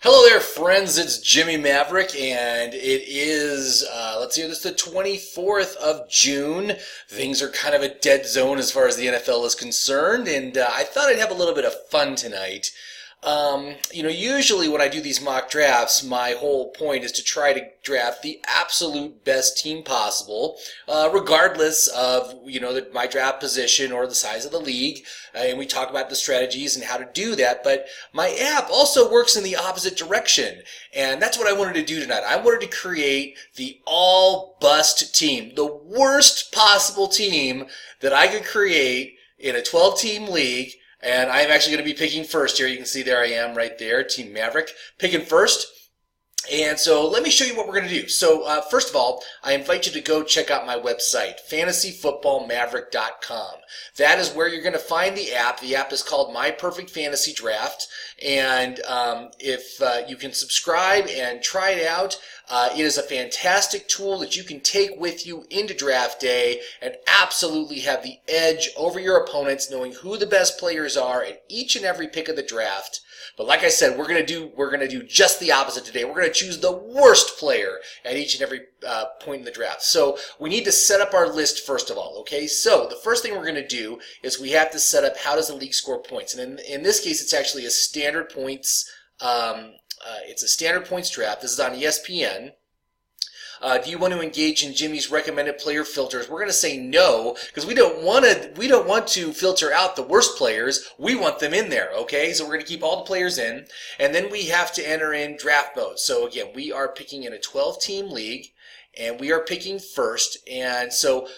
Hello there, friends. It's Jimmy Maverick, and it is, let's see, this is the 24th of June. Things are kind of a dead zone as far as the NFL is concerned, and I thought I'd have a little bit of fun tonight. Usually when I do these mock drafts, my whole point is to try to draft the absolute best team possible, regardless of, my draft position or the size of the league. And we talk about the strategies and how to do that. But my app also works in the opposite direction. And that's what I wanted to do tonight. I wanted to create the all-bust team, the worst possible team that I could create in a 12-team league. And I'm actually going to be picking first here. You can see there I am right there, Team Maverick, picking first. And so let me show you what we're going to do. So first of all, I invite you to go check out my website, fantasyfootballmaverick.com. That is where you're going to find the app. The app is called My Perfect Fantasy Draft. And if you can subscribe and try it out, it is a fantastic tool that you can take with you into draft day and absolutely have the edge over your opponents, knowing who the best players are at each and every pick of the draft. But like I said, we're gonna do just the opposite today. We're gonna choose the worst player at each and every point in the draft. So we need to set up our list first of all. Okay, so the first thing we're gonna do is we have to set up how does the league score points, and in this case, it's actually a standard points. It's a standard points draft. This is on ESPN. Do you want to engage in Jimmy's recommended player filters? We're going to say no because we don't want to filter out the worst players. We want them in there, okay? So we're going to keep all the players in, and then we have to enter in draft mode. So again, we are picking in a 12-team league, and we are picking first. And so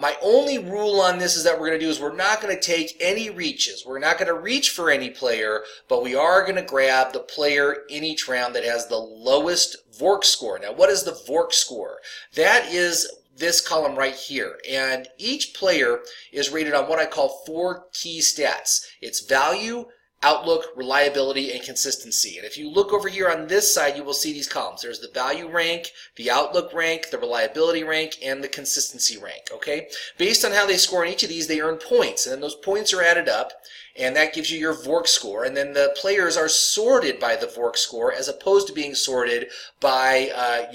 my only rule on this is that we're going to do is we're not going to take any reaches. We're not going to reach for any player, but we are going to grab the player in each round that has the lowest VORC score. Now, what is the VORC score? That is this column right here. And each player is rated on what I call 4 key stats. It's value, outlook, reliability, and consistency. And if you look over here on this side, you will see these columns. There's the value rank, the outlook rank, the reliability rank, and the consistency rank, okay? Based on how they score in each of these, they earn points, and then those points are added up, and that gives you your VORC score, and then the players are sorted by the VORC score as opposed to being sorted by, a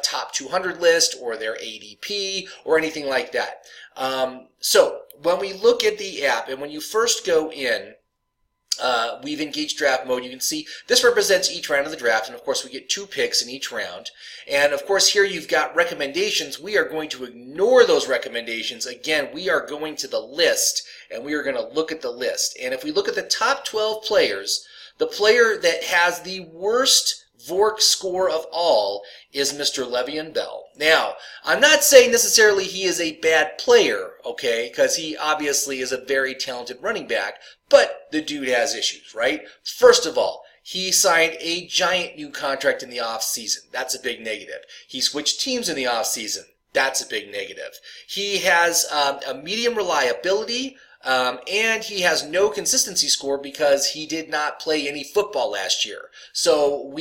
top 200 list or their ADP or anything like that. So when we look at the app, and when you first go in, we've engaged draft mode. You can see this represents each round of the draft, and of course we get 2 picks in each round. And of course here you've got recommendations. We are going to ignore those recommendations. Again, we are going to the list, and we are going to look at the list. And if we look at the top 12 players, the player that has the worst VORC score of all is Mr. Le'Veon Bell. Now, I'm not saying necessarily he is a bad player, okay, because he obviously is a very talented running back, but the dude has issues, right? First of all, he signed a giant new contract in the offseason. That's a big negative. He switched teams in the offseason. That's a big negative. He has a medium reliability, and he has no consistency score because he did not play any football last year. So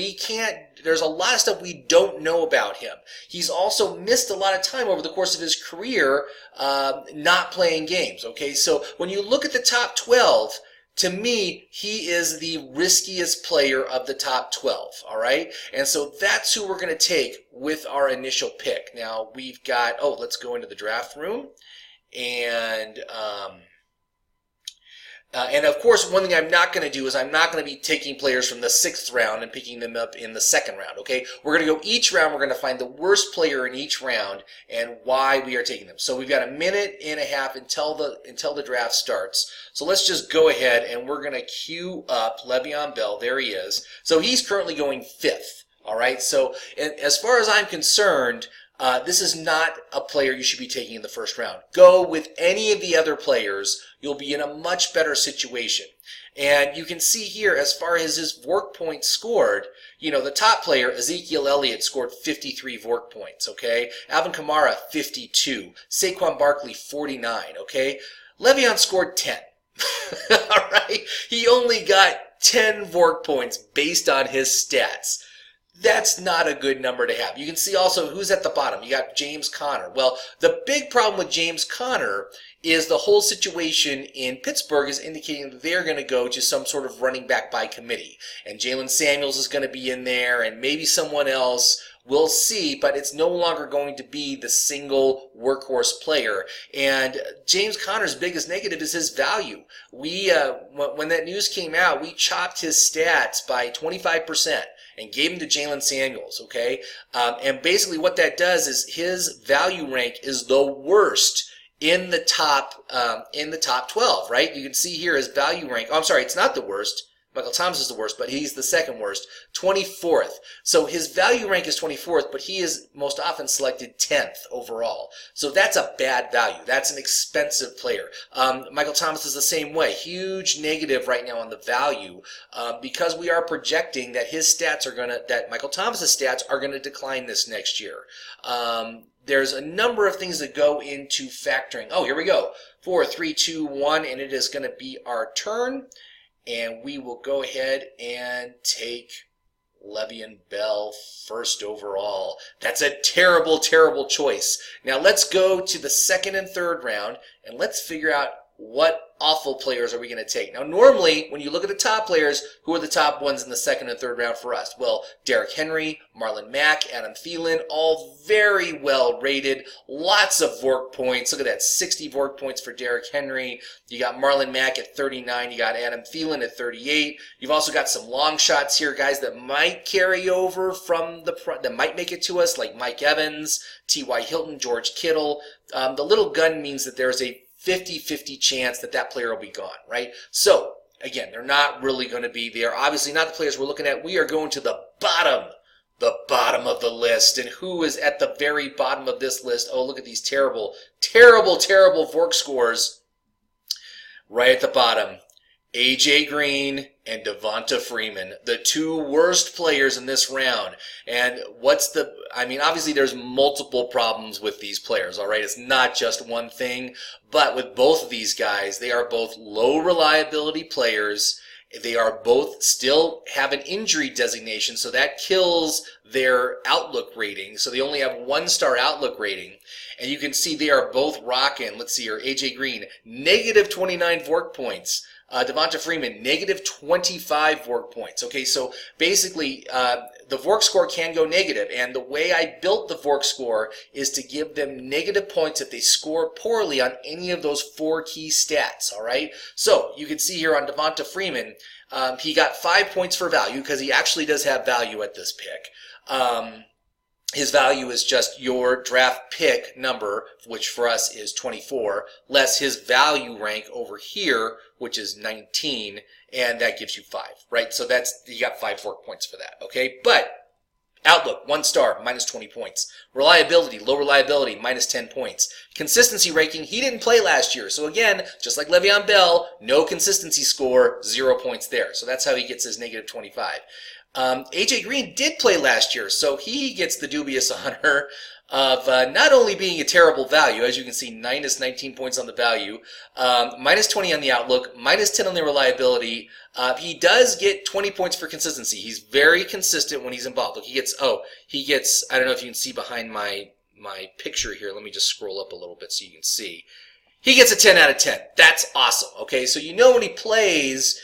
there's a lot of stuff we don't know about him. He's also missed a lot of time over the course of his career not playing games, okay? So when you look at the top 12, to me, he is the riskiest player of the top 12, all right? And so that's who we're going to take with our initial pick. Now, we've got, let's go into the draft room. And of course, one thing I'm not going to do is I'm not going to be taking players from the 6th round and picking them up in the 2nd round, okay? We're going to go each round. We're going to find the worst player in each round and why we are taking them. So we've got a minute and a half until the draft starts. So let's just go ahead and we're going to queue up Le'Veon Bell. There he is. So he's currently going 5th, all right? So as far as I'm concerned, this is not a player you should be taking in the 1st round. Go with any of the other players. You'll be in a much better situation. And you can see here, as far as his VORC points scored, the top player, Ezekiel Elliott, scored 53 VORC points, okay? Alvin Kamara, 52. Saquon Barkley, 49, okay? Le'Veon scored 10. All right? He only got 10 VORC points based on his stats. That's not a good number to have. You can see also who's at the bottom. You got James Conner. Well, the big problem with James Conner is the whole situation in Pittsburgh is indicating that they're going to go to some sort of running back by committee. And Jalen Samuels is going to be in there, and maybe someone else. We'll see, but it's no longer going to be the single workhorse player. And James Conner's biggest negative is his value. We, when that news came out, we chopped his stats by 25% and gave him to Jalen Samuels, okay? And basically what that does is his value rank is the worst in the top 12, right? You can see here his value rank. Oh, I'm sorry, it's not the worst. Michael Thomas is the worst, but he's the second worst, 24th. So his value rank is 24th, but he is most often selected 10th overall. So that's a bad value. That's an expensive player. Michael Thomas is the same way. Huge negative right now on the value because we are projecting that his stats are that Michael Thomas's stats are gonna decline this next year. There's a number of things that go into factoring. Oh, here we go. 4, 3, 2, 1, and it is going to be our turn. And we will go ahead and take Le'Veon Bell first overall. That's a terrible, terrible choice. Now let's go to the second and third round, and let's figure out what awful players are we going to take. Now normally, when you look at the top players, who are the top ones in the second and third round for us? Well, Derrick Henry, Marlon Mack, Adam Thielen, all very well rated. Lots of VORC points. Look at that, 60 VORC points for Derrick Henry. You got Marlon Mack at 39. You got Adam Thielen at 38. You've also got some long shots here, guys, that might carry over from that might make it to us, like Mike Evans, T.Y. Hilton, George Kittle. The little gun means that there's a 50-50 chance that that player will be gone, right? So, again, they're not really going to be there. Obviously not the players we're looking at. We are going to the bottom of the list. And who is at the very bottom of this list? Oh, look at these terrible, terrible, terrible VORC scores. Right at the bottom. A.J. Green and Devonta Freeman, the two worst players in this round. And obviously there's multiple problems with these players, all right? It's not just one thing, but with both of these guys, they are both low reliability players. They are both still have an injury designation, so that kills their outlook rating. So they only have 1-star outlook rating. And you can see they are both rocking, let's see here, A.J. Green, negative 29 VORC points. Devonta Freeman, negative 25 VORC points. Okay, so basically, the VORC score can go negative, and the way I built the VORC score is to give them negative points if they score poorly on any of those 4 key stats, all right? So, you can see here on Devonta Freeman, he got 5 points for value, because he actually does have value at this pick. His value is just your draft pick number, which for us is 24, less his value rank over here, which is 19, and that gives you 5, right? So you got 5 VORC points for that, okay? But outlook, 1-star, minus 20 points. Reliability, low reliability, minus 10 points. Consistency ranking, he didn't play last year. So again, just like Le'Veon Bell, no consistency score, 0 points there. So that's how he gets his negative 25. A.J. Green did play last year, so he gets the dubious honor of not only being a terrible value, as you can see, minus 19 points on the value, minus 20 on the outlook, minus 10 on the reliability. He does get 20 points for consistency. He's very consistent when he's involved. Look, he gets, I don't know if you can see behind my picture here. Let me just scroll up a little bit so you can see. He gets a 10 out of 10. That's awesome, okay? So you know when he plays,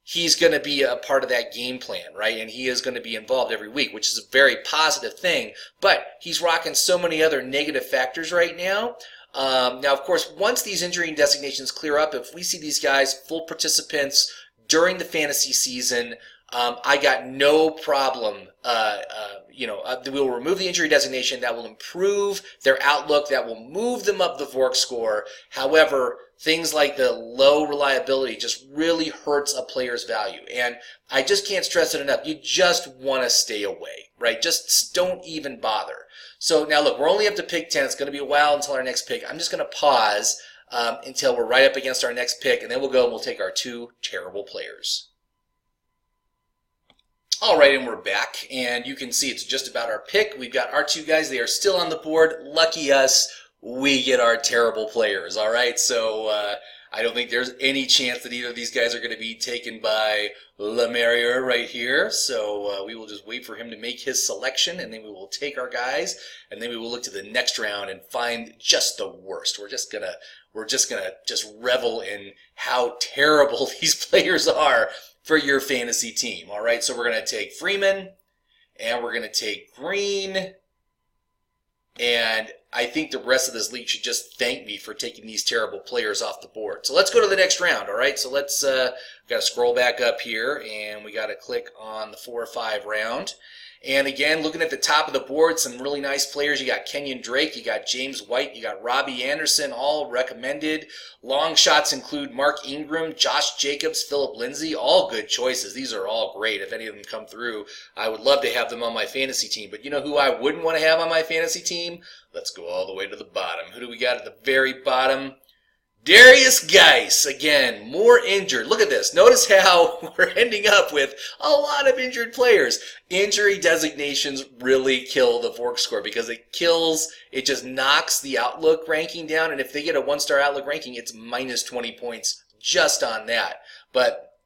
he's going to be a part of that game plan, right? And he is going to be involved every week, which is a very positive thing. But he's rocking so many other negative factors right now. Now, of course, once these injury designations clear up, if we see these guys full participants during the fantasy season, I got no problem. We'll remove the injury designation. That will improve their outlook. That will move them up the VORC score. However, things like the low reliability just really hurts a player's value. And I just can't stress it enough. You just want to stay away, right? Just don't even bother. So now look, we're only up to pick 10. It's going to be a while until our next pick. I'm just going to pause until we're right up against our next pick, and then we'll go and we'll take our 2 terrible players. All right, and we're back, and you can see it's just about our pick. We've got our 2 guys. They are still on the board. Lucky us, we get our terrible players, all right? So I don't think there's any chance that either of these guys are going to be taken by Lemaire right here. So we will just wait for him to make his selection, and then we will take our guys, and then we will look to the next round and find just the worst. We're just gonna revel in how terrible these players are for your fantasy team. All right, so we're gonna take Freeman, and we're gonna take Green. And I think the rest of this league should just thank me for taking these terrible players off the board. So let's go to the next round, all right? So let's got to scroll back up here, and we got to click on the 4 or 5 round. And again, looking at the top of the board, some really nice players. You got Kenyon Drake, you got James White, you got Robbie Anderson, all recommended. Long shots include Mark Ingram, Josh Jacobs, Philip Lindsay, all good choices. These are all great. If any of them come through, I would love to have them on my fantasy team. But you know who I wouldn't want to have on my fantasy team? Let's go all the way to the bottom. Who do we got at the very bottom? Darius Geis, again, more injured. Look at this. Notice how we're ending up with a lot of injured players. Injury designations really kill the Vork score because it just knocks the Outlook ranking down. And if they get a 1-star Outlook ranking, it's minus 20 points just on that. But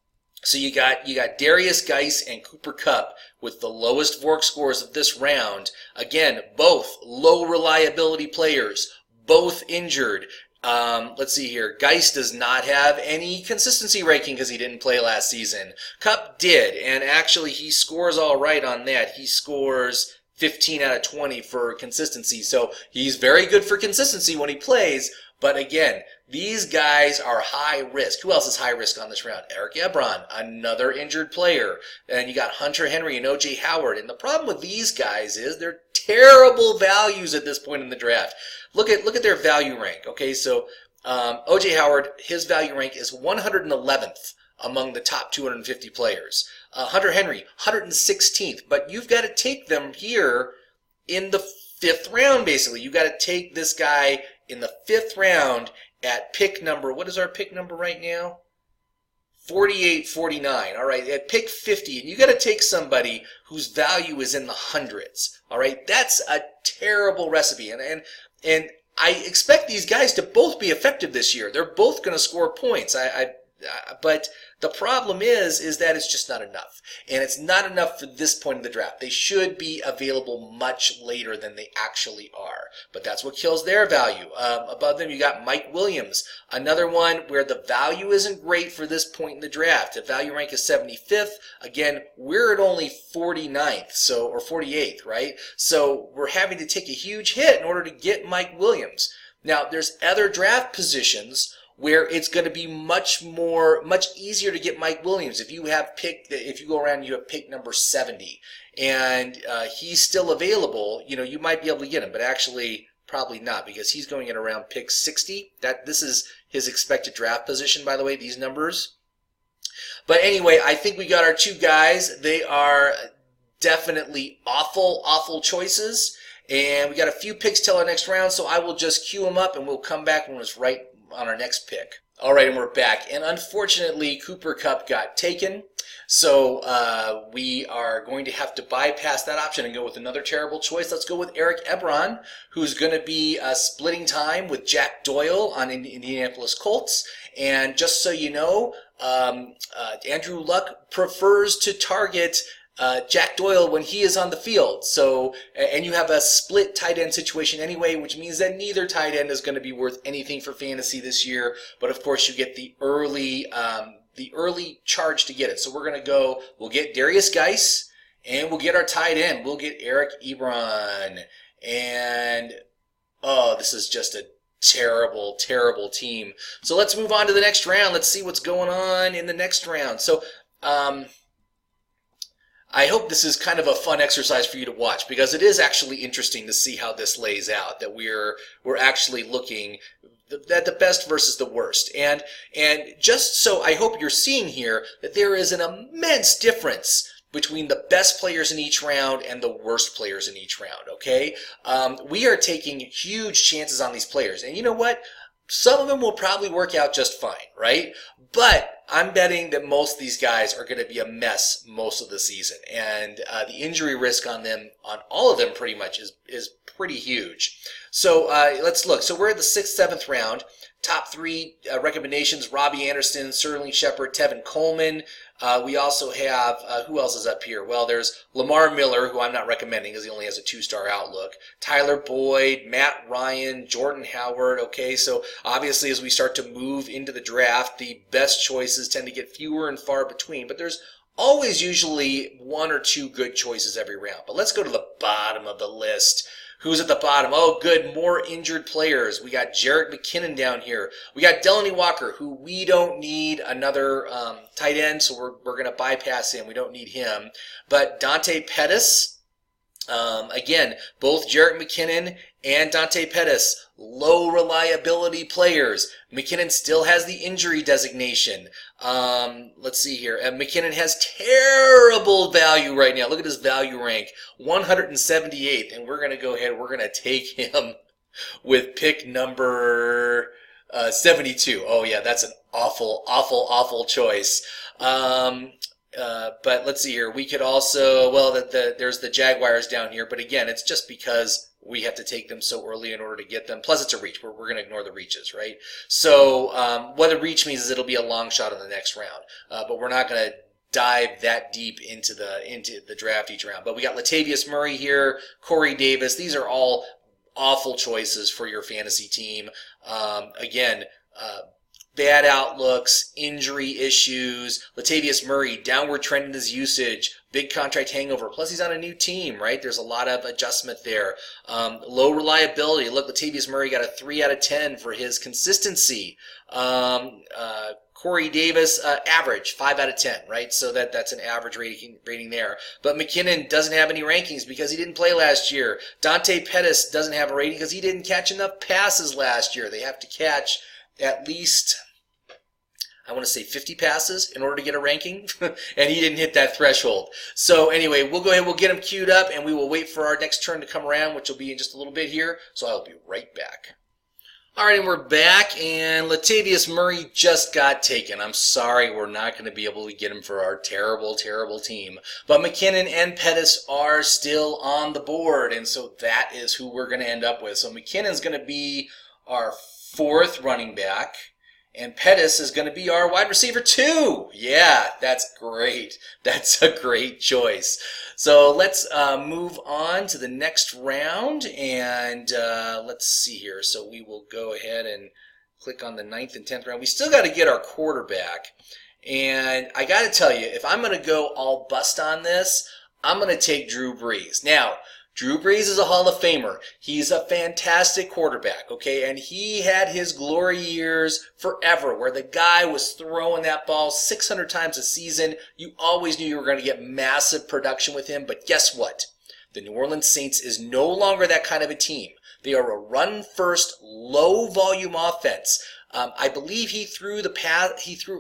so you got Darius Geis and Cooper Kupp with the lowest Vork scores of this round. Again, both low reliability players, both injured. Let's see here. Geis does not have any consistency ranking because he didn't play last season. Kupp did, and actually he scores all right on that. He scores 15 out of 20 for consistency, so he's very good for consistency when he plays. But again, these guys are high risk. Who else is high risk on this round? Eric Ebron, another injured player. And you got Hunter Henry and O.J. Howard. And the problem with these guys is they're terrible values at this point in the draft. Look at their value rank. Okay, so O.J. Howard, his value rank is 111th among the top 250 players. Hunter Henry, 116th. But you've got to take them here in the 5th round, basically. You've got to take this guy in the 5th round at pick number, what is our pick number right now? 48, 49. All right, at pick 50, and you got to take somebody whose value is in the hundreds. All right, that's a terrible recipe, and I expect these guys to both be effective this year. They're both going to score points. But the problem is that it's just not enough. And it's not enough for this point in the draft. They should be available much later than they actually are. But that's what kills their value. Above them, you got Mike Williams, another one where the value isn't great for this point in the draft. The value rank is 75th. Again, we're at only 49th, or 48th, right? So we're having to take a huge hit in order to get Mike Williams. Now, there's other draft positions where it's going to be much easier to get Mike Williams. If you go around and you have pick number 70 and he's still available, you might be able to get him, but actually probably not because he's going at around pick 60. This is his expected draft position, by the way, these numbers. But anyway, I think we got our 2 guys. They are definitely awful choices. And we got a few picks till our next round, so I will just queue them up and we'll come back when it's right on our next pick. All right, and we're back. And unfortunately, Cooper Kupp got taken. So we are going to have to bypass that option and go with another terrible choice. Let's go with Eric Ebron, who's going to be splitting time with Jack Doyle on Indianapolis Colts. And just so you know, Andrew Luck prefers to target Jack Doyle when he is on the field. So, and you have a split tight end situation anyway, which means that neither tight end is going to be worth anything for fantasy this year. But of course, you get the early charge to get it. So we'll get Darius Geis, and we'll get our tight end. We'll get Eric Ebron. And, this is just a terrible team. So let's move on to the next round. Let's see what's going on in the next round. So, I hope this is kind of a fun exercise for you to watch because it is actually interesting to see how this lays out, that we're actually looking at the best versus the worst. And just so I hope you're seeing here that there is an immense difference between the best players in each round and the worst players in each round, okay? We are taking huge chances on these players. And you know what? Some of them will probably work out just fine, right? But I'm betting that most of these guys are going to be a mess most of the season, and the injury risk on them, on all of them, pretty much is pretty huge. So let's look. So we're at the 6th, 7th round. Top 3 recommendations: Robbie Anderson, Sterling Shepard, Tevin Coleman. We also have, who else is up here? Well, there's Lamar Miller, who I'm not recommending because he only has a 2-star outlook. Tyler Boyd, Matt Ryan, Jordan Howard. Okay, so obviously as we start to move into the draft, the best choices tend to get fewer and far between, but there's always usually 1 or 2 good choices every round. But let's go to the bottom of the list. Who's at the bottom? Oh, good. More injured players. We got Jerick McKinnon down here. We got Delanie Walker, who we don't need another tight end, so we're going to bypass him. We don't need him. But Dante Pettis, again, both Jerick McKinnon and Dante Pettis, low reliability players. McKinnon still has the injury designation. Let's see here. McKinnon has terrible value right now. Look at his value rank, 178th, and we're going to go ahead. We're going to take him with pick number 72. Oh yeah, that's an awful choice. But let's see here. We could also, well, there's the Jaguars down here, but again, it's just because we have to take them so early in order to get them. Plus, it's a reach. We're going to ignore the reaches, right? So what a reach means is it'll be a long shot in the next round, but we're not going to dive that deep into the draft each round. But we got Latavius Murray here, Corey Davis. These are all awful choices for your fantasy team. Again, bad outlooks, injury issues. Latavius Murray, downward trend in his usage, big contract hangover. Plus, he's on a new team, right? There's a lot of adjustment there. Low reliability. Look, Latavius Murray got a 3 out of 10 for his consistency. Corey Davis, average, 5 out of 10, right? So that's an average rating there. But McKinnon doesn't have any rankings because he didn't play last year. Dante Pettis doesn't have a rating because he didn't catch enough passes last year. They have to catch at least, I want to say 50 passes in order to get a ranking, and he didn't hit that threshold. So anyway, we'll go ahead, we'll get him queued up, and we will wait for our next turn to come around, which will be in just a little bit here. So I'll be right back. All right, and we're back, and Latavius Murray just got taken. I'm sorry, we're not going to be able to get him for our terrible team. But McKinnon and Pettis are still on the board, and so that is who we're going to end up with. So McKinnon's going to be our 4th running back, and Pettis is going to be our wide receiver 2. Yeah, that's great. That's a great choice. So let's move on to the next round, and let's see here. So we will go ahead and click on the 9th and 10th round. We still got to get our quarterback, and I got to tell you, if I'm going to go all bust on this, I'm going to take Drew Brees. Now, Drew Brees is a Hall of Famer. He's a fantastic quarterback, okay? And he had his glory years forever where the guy was throwing that ball 600 times a season. You always knew you were going to get massive production with him. But guess what? The New Orleans Saints is no longer that kind of a team. They are a run-first, low-volume offense. I believe he threw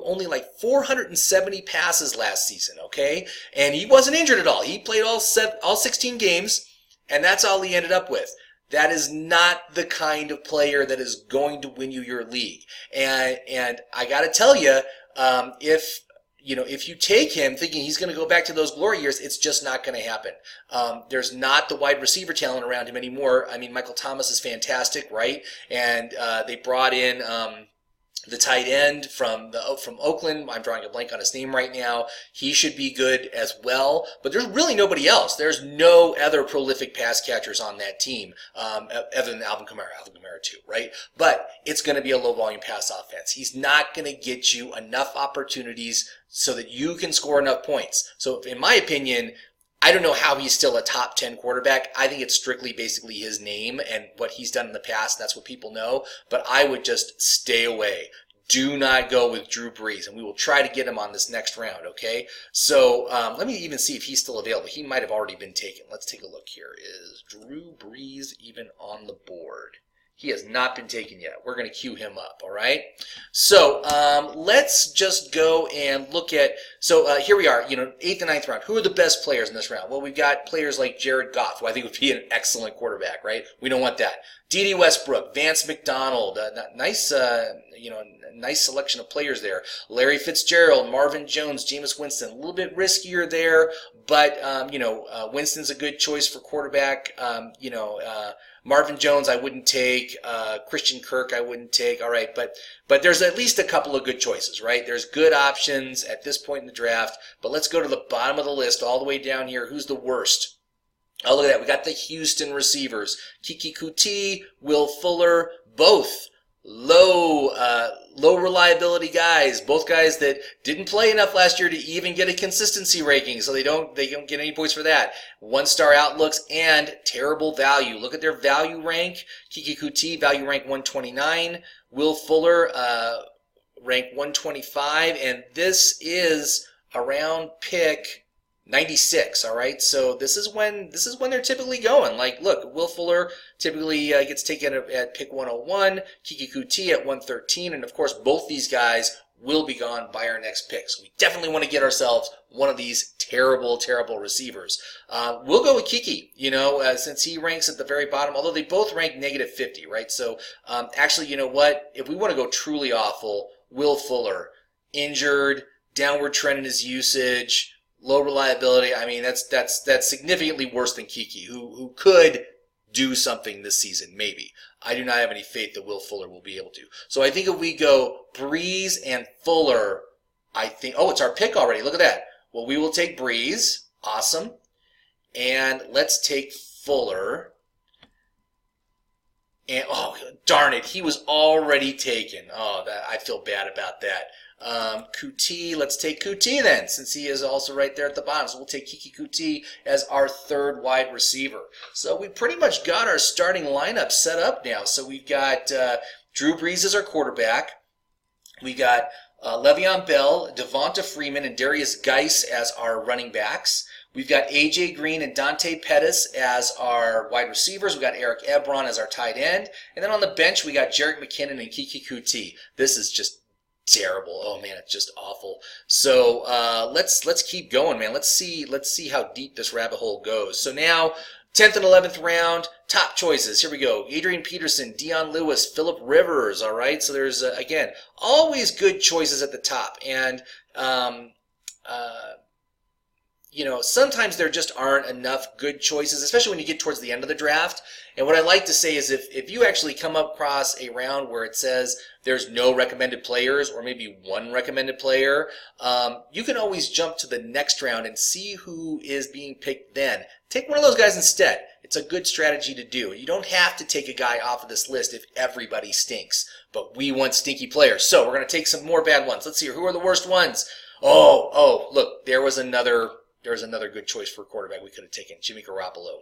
only like 470 passes last season, okay? And he wasn't injured at all. He played all 16 games. And that's all he ended up with. That is not the kind of player that is going to win you your league. And I got to tell you, if you take him thinking he's going to go back to those glory years, it's just not going to happen. There's not the wide receiver talent around him anymore. I mean, Michael Thomas is fantastic, right? And they brought in the tight end from Oakland. I'm drawing a blank on his name right now. He should be good as well. But there's really nobody else. There's no other prolific pass catchers on that team other than Alvin Kamara. Alvin Kamara too, right? But it's going to be a low-volume pass offense. He's not going to get you enough opportunities so that you can score enough points. So in my opinion, I don't know how he's still a top 10 quarterback. I think it's strictly basically his name and what he's done in the past. That's what people know. But I would just stay away. Do not go with Drew Brees, and we will try to get him on this next round, okay? So let me even see if he's still available. He might have already been taken. Let's take a look here. Is Drew Brees even on the board? He has not been taken yet. We're going to queue him up, all right? So let's just go and look at, so here we are, 8th and 9th round. Who are the best players in this round? Well, we've got players like Jared Goff, who I think would be an excellent quarterback, right? We don't want that. D.D. Westbrook, Vance McDonald, nice, nice selection of players there. Larry Fitzgerald, Marvin Jones, Jameis Winston, a little bit riskier there, but Winston's a good choice for quarterback. Marvin Jones I wouldn't take. Christian Kirk I wouldn't take. All right, but there's at least a couple of good choices, right? There's good options at this point in the draft. But let's go to the bottom of the list, all the way down here. Who's the worst? Oh, look at that. We got the Houston receivers. Keke Coutee, Will Fuller, both low reliability guys. Both guys that didn't play enough last year to even get a consistency ranking, so they don't get any points for that. 1-star outlooks and terrible value. Look at their value rank. Keke Coutee, value rank 129. Will Fuller, rank 125, and this is around pick 96, all right? So this is when they're typically going. Like, look, Will Fuller typically gets taken at pick 101, Keke Coutee at 113, and of course both these guys will be gone by our next pick. So we definitely want to get ourselves one of these terrible, terrible receivers. We'll go with Keke, since he ranks at the very bottom, although they both rank negative 50, right? So actually, you know what? If we want to go truly awful, Will Fuller, injured, downward trend in his usage, low reliability. I mean, that's significantly worse than Keke, who could do something this season, maybe. I do not have any faith that Will Fuller will be able to. So I think if we go Brees and Fuller, I think, it's our pick already. Look at that. Well, we will take Brees. Awesome. And let's take Fuller. And, darn it, he was already taken. I feel bad about that. Coutee, let's take Coutee then, since he is also right there at the bottom. So we'll take Keke Coutee as our third wide receiver. So we pretty much got our starting lineup set up now. So we've got Drew Brees as our quarterback. We got Le'Veon Bell, Devonta Freeman, and Darius Geis as our running backs. We've got A.J. Green and Dante Pettis as our wide receivers. We've got Eric Ebron as our tight end. And then on the bench, we got Jerick McKinnon and Keke Coutee. This is just terrible. Oh man, it's just awful. So let's keep going, man. Let's see how deep this rabbit hole goes. So now 10th and 11th round, top choices. Here we go. Adrian Peterson, Dion Lewis, Phillip Rivers. All right. So there's again always good choices at the top, and sometimes there just aren't enough good choices, especially when you get towards the end of the draft. And what I like to say is if you actually come across a round where it says there's no recommended players or maybe one recommended player, you can always jump to the next round and see who is being picked then. Take one of those guys instead. It's a good strategy to do. You don't have to take a guy off of this list if everybody stinks, but we want stinky players. So we're going to take some more bad ones. Let's see here. Who are the worst ones? Look, there was another good choice for a quarterback we could have taken, Jimmy Garoppolo.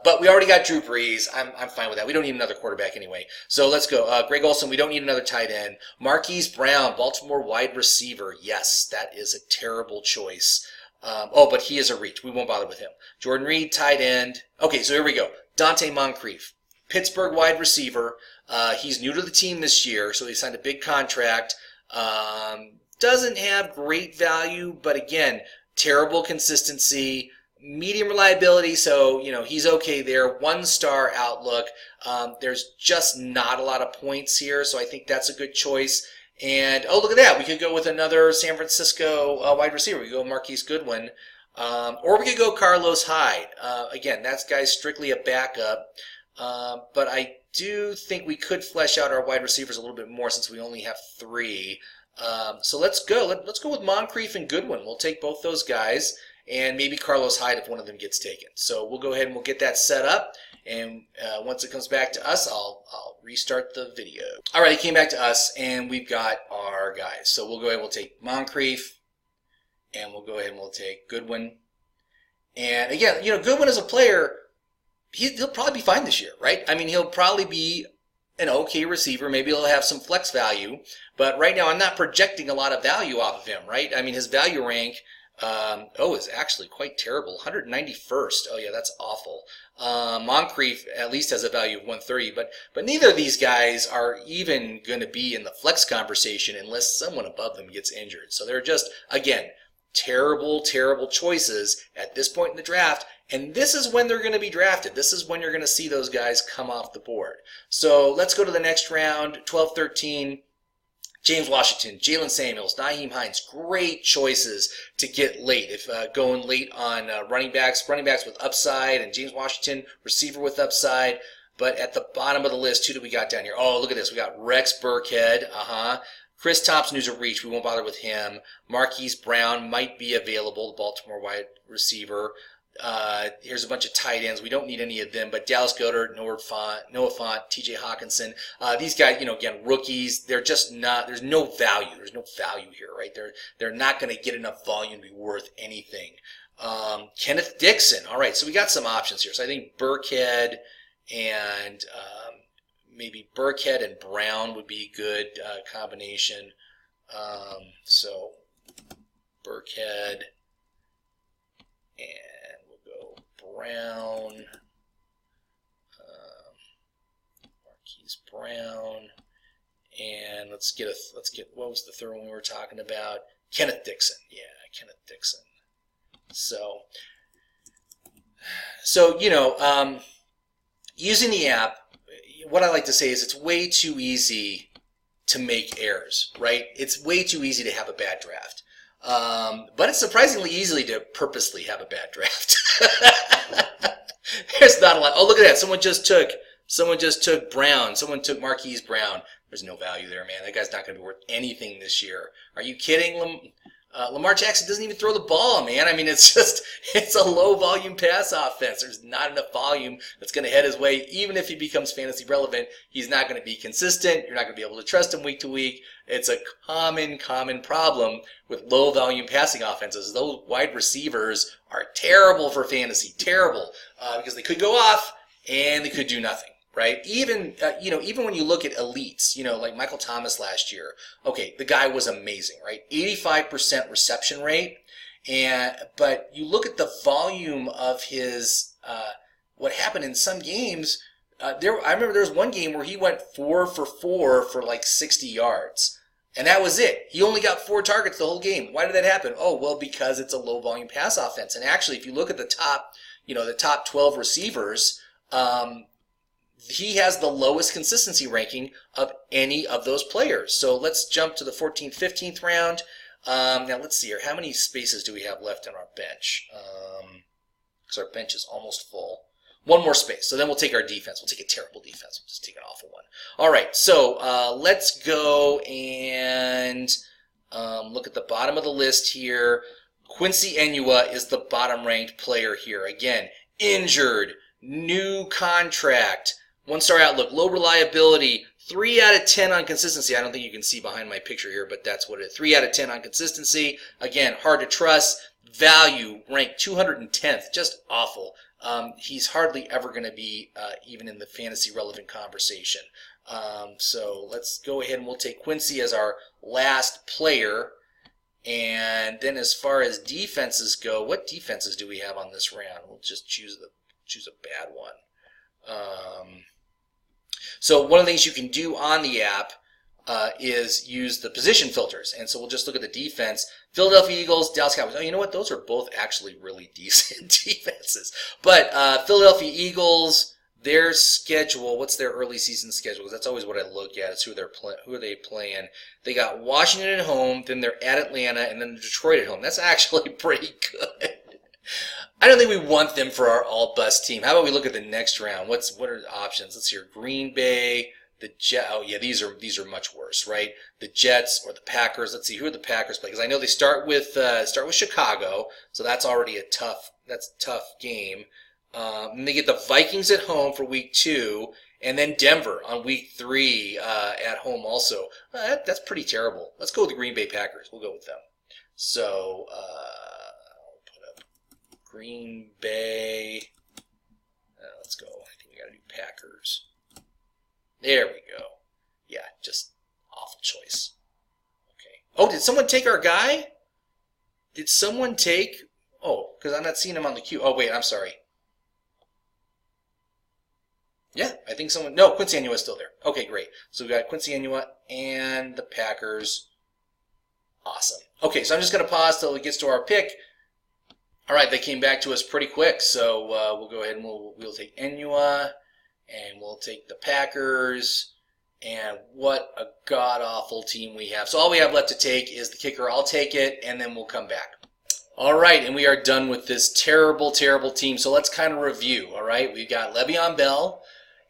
But we already got Drew Brees. I'm fine with that. We don't need another quarterback anyway. So let's go. Greg Olsen, we don't need another tight end. Marquise Brown, Baltimore wide receiver. Yes, that is a terrible choice. But he is a reach. We won't bother with him. Jordan Reed, tight end. Okay, so here we go. Dante Moncrief, Pittsburgh wide receiver. He's new to the team this year, so he signed a big contract. Doesn't have great value, but again, terrible consistency, medium reliability, so he's okay there. 1-star outlook. There's just not a lot of points here, so I think that's a good choice. And look at that, we could go with another San Francisco wide receiver. We could go Marquise Goodwin, or we could go Carlos Hyde. Again, that guy's strictly a backup, but I do think we could flesh out our wide receivers a little bit more since we only have 3. So let's go. Let's go with Moncrief and Goodwin. We'll take both those guys, and maybe Carlos Hyde if one of them gets taken. So we'll go ahead and we'll get that set up, and once it comes back to us, I'll restart the video. All right, it came back to us, and we've got our guys. So we'll go ahead and we'll take Moncrief, and we'll go ahead and we'll take Goodwin. And again, Goodwin as a player, he'll probably be fine this year, right? I mean, he'll probably be an okay receiver. Maybe he'll have some flex value, but right now I'm not projecting a lot of value off of him, right? I mean, his value rank is actually quite terrible. 191st. Oh yeah, that's awful. Moncrief at least has a value of 130, but neither of these guys are even going to be in the flex conversation unless someone above them gets injured. So they're just, again, terrible, terrible choices at this point in the draft. And this is when they're going to be drafted. This is when you're going to see those guys come off the board. So let's go to the next round, 12-13. James Washington, Jalen Samuels, Nyheim Hines, great choices to get late. If going late on running backs with upside, and James Washington, receiver with upside. But at the bottom of the list, who do we got down here? Oh, look at this. We got Rex Burkhead. Chris Thompson, who's a reach. We won't bother with him. Marquise Brown might be available, the Baltimore wide receiver. Here's a bunch of tight ends. We don't need any of them, but Dallas Goedert, Noah Fant, TJ Hawkinson. These guys, again, rookies. They're just not. There's no value. There's no value here, right? They're not going to get enough volume to be worth anything. Kenneth Dixon. All right, so we got some options here. So I think Burkhead and maybe Burkhead and Brown would be a good combination. So Burkhead and we'll go Brown, Marquise Brown, and let's get what was the third one we were talking about? Kenneth Dixon. Yeah, Kenneth Dixon. So using the app, what I like to say is it's way too easy to make errors, right? It's way too easy to have a bad draft. But it's surprisingly easy to purposely have a bad draft. There's not a lot. Oh, look at that. Someone just took Brown. Someone took Marquise Brown. There's no value there, man. That guy's not going to be worth anything this year. Are you kidding? Lamar Jackson doesn't even throw the ball, man. I mean, it's a low volume pass offense. There's not enough volume that's going to head his way. Even if he becomes fantasy relevant, he's not going to be consistent. You're not going to be able to trust him week to week. It's a common problem with low volume passing offenses. Those wide receivers are terrible for fantasy, terrible, because they could go off and they could do nothing. Right? Even when you look at elites, like Michael Thomas last year, okay, the guy was amazing, right? 85% reception rate. But you look at the volume of his, what happened in some games, I remember there was one game where he went 4 for 4 for like 60 yards. And that was it. He only got 4 targets the whole game. Why did that happen? Oh, well, because it's a low volume pass offense. And actually, if you look at the top 12 receivers, he has the lowest consistency ranking of any of those players. So let's jump to the 14th, 15th round. Now let's see here. How many spaces do we have left on our bench? Because our bench is almost full. One more space. So then we'll take our defense. We'll take a terrible defense. We'll just take an awful one. All right. So let's go and look at the bottom of the list here. Quincy Enunwa is the bottom-ranked player here. Again, injured, new contract. 1-star outlook, low reliability, 3 out of 10 on consistency. I don't think you can see behind my picture here, but that's what it is. 3 out of 10 on consistency. Again, hard to trust. Value, ranked 210th, just awful. He's hardly ever going to be even in the fantasy relevant conversation. So let's go ahead and we'll take Quincy as our last player. And then as far as defenses go, what defenses do we have on this round? We'll just choose a bad one. So one of the things you can do on the app is use the position filters. And so we'll just look at the defense. Philadelphia Eagles, Dallas Cowboys. Oh, you know what? Those are both actually really decent defenses. But Philadelphia Eagles, their schedule, what's their early season schedule? Because that's always what I look at is who are they playing. They got Washington at home, then they're at Atlanta, and then Detroit at home. That's actually pretty good. I don't think we want them for our all-bust team. How about we look at the next round? What are the options? Let's see here. Green Bay, the Jets. Oh yeah, these are much worse, right? The Jets or the Packers. Let's see who are the Packers play, because I know they start with Chicago, so that's already a tough game. And they get the Vikings at home for week 2, and then Denver on week 3 at home also. That's pretty terrible. Let's go with the Green Bay Packers. We'll go with them. So. Green Bay. Let's go. I think we got to do Packers. There we go. Yeah, just awful choice. Okay. Oh, did someone take our guy? Did someone take? Oh, because I'm not seeing him on the queue. Oh, wait, I'm sorry. Yeah, I think someone. No, Quincy Enunwa is still there. Okay, great. So we got Quincy Enunwa and the Packers. Awesome. Okay, so I'm just going to pause till it gets to our pick. All right, they came back to us pretty quick, so we'll go ahead and we'll take Enua, and we'll take the Packers, and what a god-awful team we have. So all we have left to take is the kicker. I'll take it, and then we'll come back. All right, and we are done with this terrible, terrible team. So let's kind of review, all right? We've got Le'Veon Bell,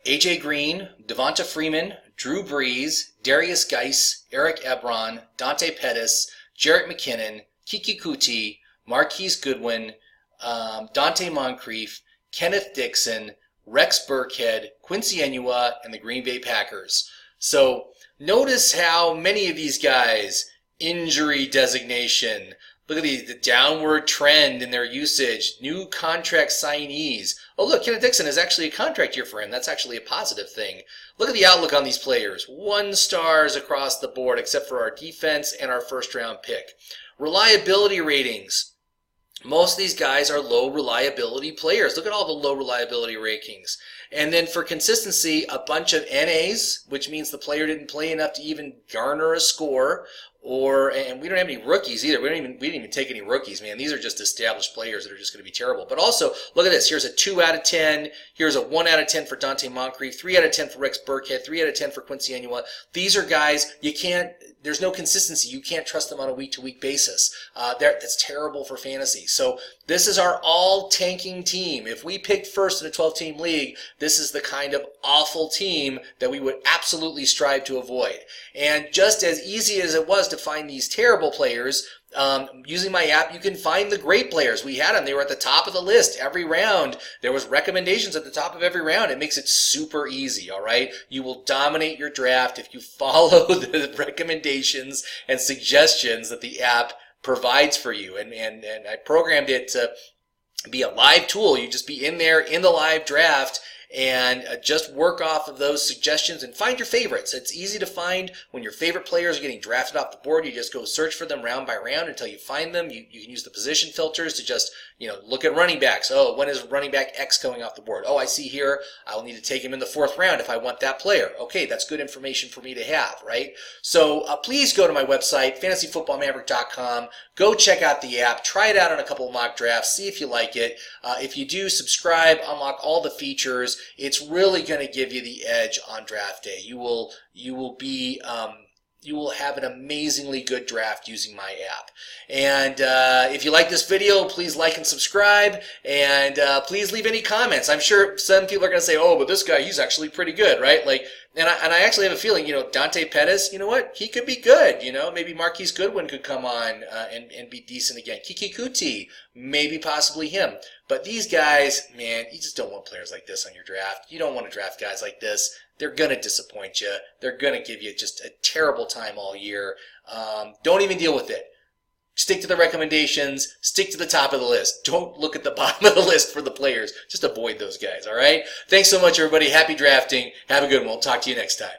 A.J. Green, Devonta Freeman, Drew Brees, Darius Geis, Eric Ebron, Dante Pettis, Jerick McKinnon, Keke Coutee, Marquise Goodwin, Dante Moncrief, Kenneth Dixon, Rex Burkhead, Quincy Enua, and the Green Bay Packers. So notice how many of these guys, injury designation. Look at the downward trend in their usage. New contract signees. Oh, look, Kenneth Dixon is actually a contract year for him. That's actually a positive thing. Look at the outlook on these players. 1 stars across the board, except for our defense and our first-round pick. Reliability ratings. Most of these guys are low reliability players. Look at all the low reliability rankings. And then for consistency, a bunch of NAs, which means the player didn't play enough to even garner a score. And we don't have any rookies either. We didn't even take any rookies, man. These are just established players that are just going to be terrible. But also, look at this. Here's a 2 out of 10. Here's a 1 out of 10 for Dante Moncrief. 3 out of 10 for Rex Burkhead. 3 out of 10 for Quincy Enua. These are guys there's no consistency. You can't trust them on a week-to-week basis. That's terrible for fantasy. So this is our all-tanking team. If we picked first in a 12-team league, this is the kind of awful team that we would absolutely strive to avoid. And just as easy as it was to find these terrible players, using my app, you can find the great players. We had them. They were at the top of the list every round. There was recommendations at the top of every round. It makes it super easy, all right? You will dominate your draft if you follow the recommendations and suggestions that the app provides for you. And I programmed it to be a live tool. You just be in there in the live draft and just work off of those suggestions and find your favorites. It's easy to find when your favorite players are getting drafted off the board. You just go search for them round by round until you find them. You can use the position filters to just, look at running backs. Oh, when is running back X going off the board? Oh, I see here. I'll need to take him in the 4th round if I want that player. Okay, that's good information for me to have, right? So please go to my website, fantasyfootballmaverick.com. Go check out the app. Try it out on a couple of mock drafts. See if you like it. If you do, subscribe, unlock all the features. It's really going to give you the edge on draft day. You will have an amazingly good draft using my app. And if you like this video, please like and subscribe, and please leave any comments. I'm sure some people are going to say, oh, but this guy, he's actually pretty good, right? And I actually have a feeling, Dante Pettis, you know what? He could be good. Maybe Marquise Goodwin could come on and be decent again. Keke Coutee, maybe possibly him. But these guys, man, you just don't want players like this on your draft. You don't want to draft guys like this. They're going to disappoint you. They're going to give you just a terrible time all year. Don't even deal with it. Stick to the recommendations. Stick to the top of the list. Don't look at the bottom of the list for the players. Just avoid those guys, all right? Thanks so much, everybody. Happy drafting. Have a good one. We'll talk to you next time.